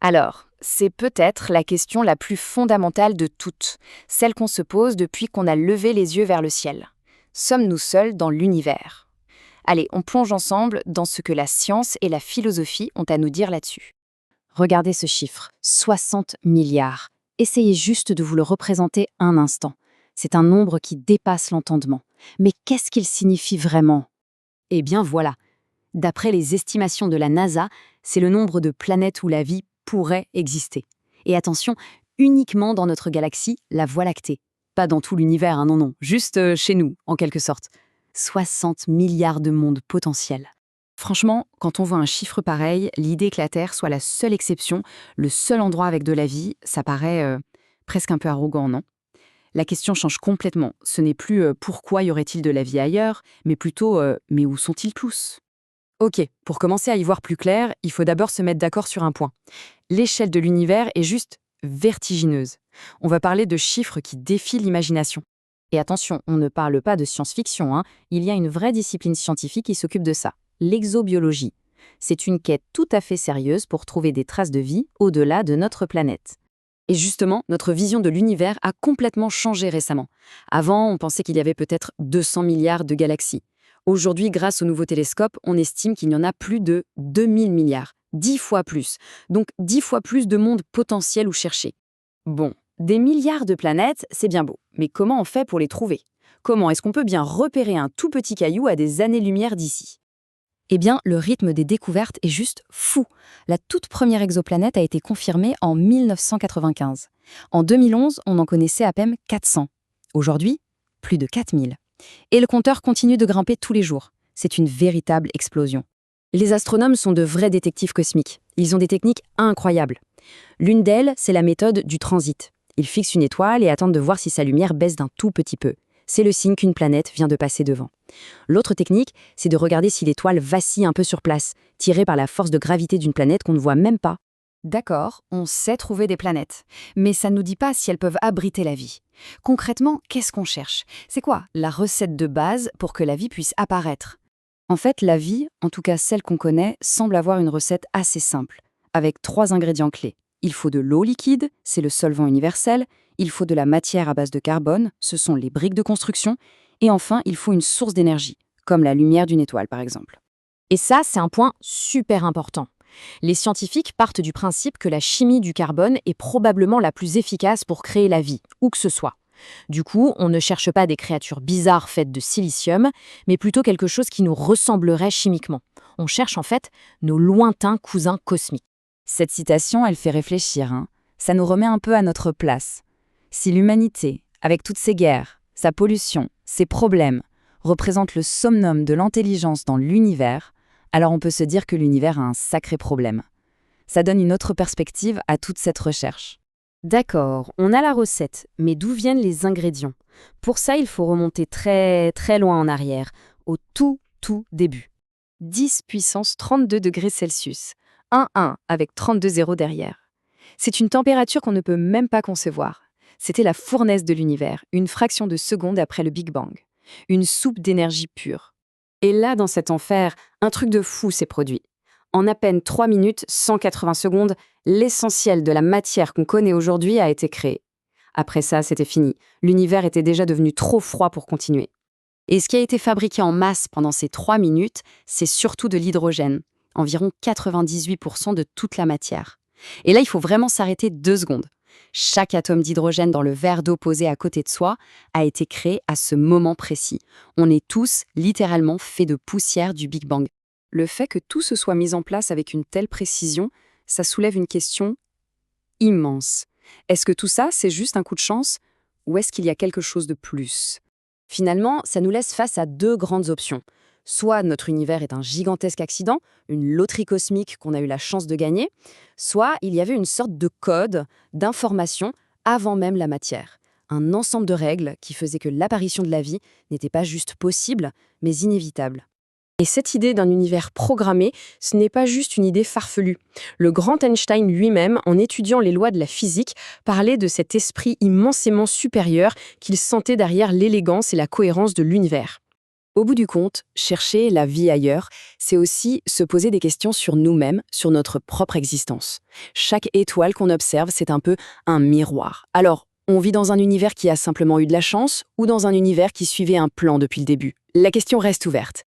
Alors, c'est peut-être la question la plus fondamentale de toutes, celle qu'on se pose depuis qu'on a levé les yeux vers le ciel. Sommes-nous seuls dans l'univers? Allez, on plonge ensemble dans ce que la science et la philosophie ont à nous dire là-dessus. Regardez ce chiffre, 60 milliards. Essayez juste de vous le représenter un instant. C'est un nombre qui dépasse l'entendement. Mais qu'est-ce qu'il signifie vraiment? Eh bien voilà, d'après les estimations de la NASA, c'est le nombre de planètes où la vie pourrait exister. Et attention, uniquement dans notre galaxie, la Voie lactée. Pas dans tout l'univers, hein, non, non, juste chez nous, en quelque sorte. 60 milliards de mondes potentiels. Franchement, quand on voit un chiffre pareil, l'idée que la Terre soit la seule exception, le seul endroit avec de la vie, ça paraît presque un peu arrogant, non? La question change complètement. Ce n'est plus pourquoi y aurait-il de la vie ailleurs, mais plutôt mais où sont-ils tous? Ok, pour commencer à y voir plus clair, il faut d'abord se mettre d'accord sur un point. L'échelle de l'univers est juste vertigineuse. On va parler de chiffres qui défient l'imagination. Et attention, on ne parle pas de science-fiction, hein. Il y a une vraie discipline scientifique qui s'occupe de ça, l'exobiologie. C'est une quête tout à fait sérieuse pour trouver des traces de vie au-delà de notre planète. Et justement, notre vision de l'univers a complètement changé récemment. Avant, on pensait qu'il y avait peut-être 200 milliards de galaxies. Aujourd'hui, grâce aux nouveaux télescopes, on estime qu'il y en a plus de 2000 milliards, 10 fois plus. Donc 10 fois plus de mondes potentiels ou cherchés. Bon, des milliards de planètes, c'est bien beau, mais comment on fait pour les trouver? Comment est-ce qu'on peut bien repérer un tout petit caillou à des années-lumière d'ici? Eh bien, le rythme des découvertes est juste fou. La toute première exoplanète a été confirmée en 1995. En 2011, on en connaissait à peine 400. Aujourd'hui, plus de 4000. Et le compteur continue de grimper tous les jours. C'est une véritable explosion. Les astronomes sont de vrais détectives cosmiques. Ils ont des techniques incroyables. L'une d'elles, c'est la méthode du transit. Ils fixent une étoile et attendent de voir si sa lumière baisse d'un tout petit peu. C'est le signe qu'une planète vient de passer devant. L'autre technique, c'est de regarder si l'étoile vacille un peu sur place, tirée par la force de gravité d'une planète qu'on ne voit même pas. D'accord, on sait trouver des planètes, mais ça ne nous dit pas si elles peuvent abriter la vie. Concrètement, qu'est-ce qu'on cherche? C'est quoi la recette de base pour que la vie puisse apparaître? En fait, la vie, en tout cas celle qu'on connaît, semble avoir une recette assez simple, avec 3 ingrédients clés. Il faut de l'eau liquide, c'est le solvant universel, il faut de la matière à base de carbone, ce sont les briques de construction, et enfin, il faut une source d'énergie, comme la lumière d'une étoile par exemple. Et ça, c'est un point super important. Les scientifiques partent du principe que la chimie du carbone est probablement la plus efficace pour créer la vie, où que ce soit. Du coup, on ne cherche pas des créatures bizarres faites de silicium, mais plutôt quelque chose qui nous ressemblerait chimiquement. On cherche en fait nos lointains cousins cosmiques. Cette citation, elle fait réfléchir, hein. Ça nous remet un peu à notre place. Si l'humanité, avec toutes ses guerres, sa pollution, ses problèmes, représente le summum de l'intelligence dans l'univers, alors on peut se dire que l'univers a un sacré problème. Ça donne une autre perspective à toute cette recherche. D'accord, on a la recette, mais d'où viennent les ingrédients? Pour ça, il faut remonter très très loin en arrière, au tout début. 10 puissance 32 degrés Celsius, 1 avec 32 zéros derrière. C'est une température qu'on ne peut même pas concevoir. C'était la fournaise de l'univers, une fraction de seconde après le Big Bang. Une soupe d'énergie pure. Et là, dans cet enfer, un truc de fou s'est produit. En à peine 3 minutes, 180 secondes, l'essentiel de la matière qu'on connaît aujourd'hui a été créé. Après ça, c'était fini. L'univers était déjà devenu trop froid pour continuer. Et ce qui a été fabriqué en masse pendant ces 3 minutes, c'est surtout de l'hydrogène, environ 98% de toute la matière. Et là, il faut vraiment s'arrêter 2 secondes. Chaque atome d'hydrogène dans le verre d'eau posé à côté de soi a été créé à ce moment précis. On est tous littéralement faits de poussière du Big Bang. Le fait que tout se soit mis en place avec une telle précision, ça soulève une question immense. Est-ce que tout ça, c'est juste un coup de chance ou est-ce qu'il y a quelque chose de plus? Finalement, ça nous laisse face à 2 grandes options. Soit notre univers est un gigantesque accident, une loterie cosmique qu'on a eu la chance de gagner, soit il y avait une sorte de code, d'information, avant même la matière. Un ensemble de règles qui faisait que l'apparition de la vie n'était pas juste possible, mais inévitable. Et cette idée d'un univers programmé, ce n'est pas juste une idée farfelue. Le grand Einstein lui-même, en étudiant les lois de la physique, parlait de cet esprit immensément supérieur qu'il sentait derrière l'élégance et la cohérence de l'univers. Au bout du compte, chercher la vie ailleurs, c'est aussi se poser des questions sur nous-mêmes, sur notre propre existence. Chaque étoile qu'on observe, c'est un peu un miroir. Alors, on vit dans un univers qui a simplement eu de la chance ou dans un univers qui suivait un plan depuis le début? La question reste ouverte.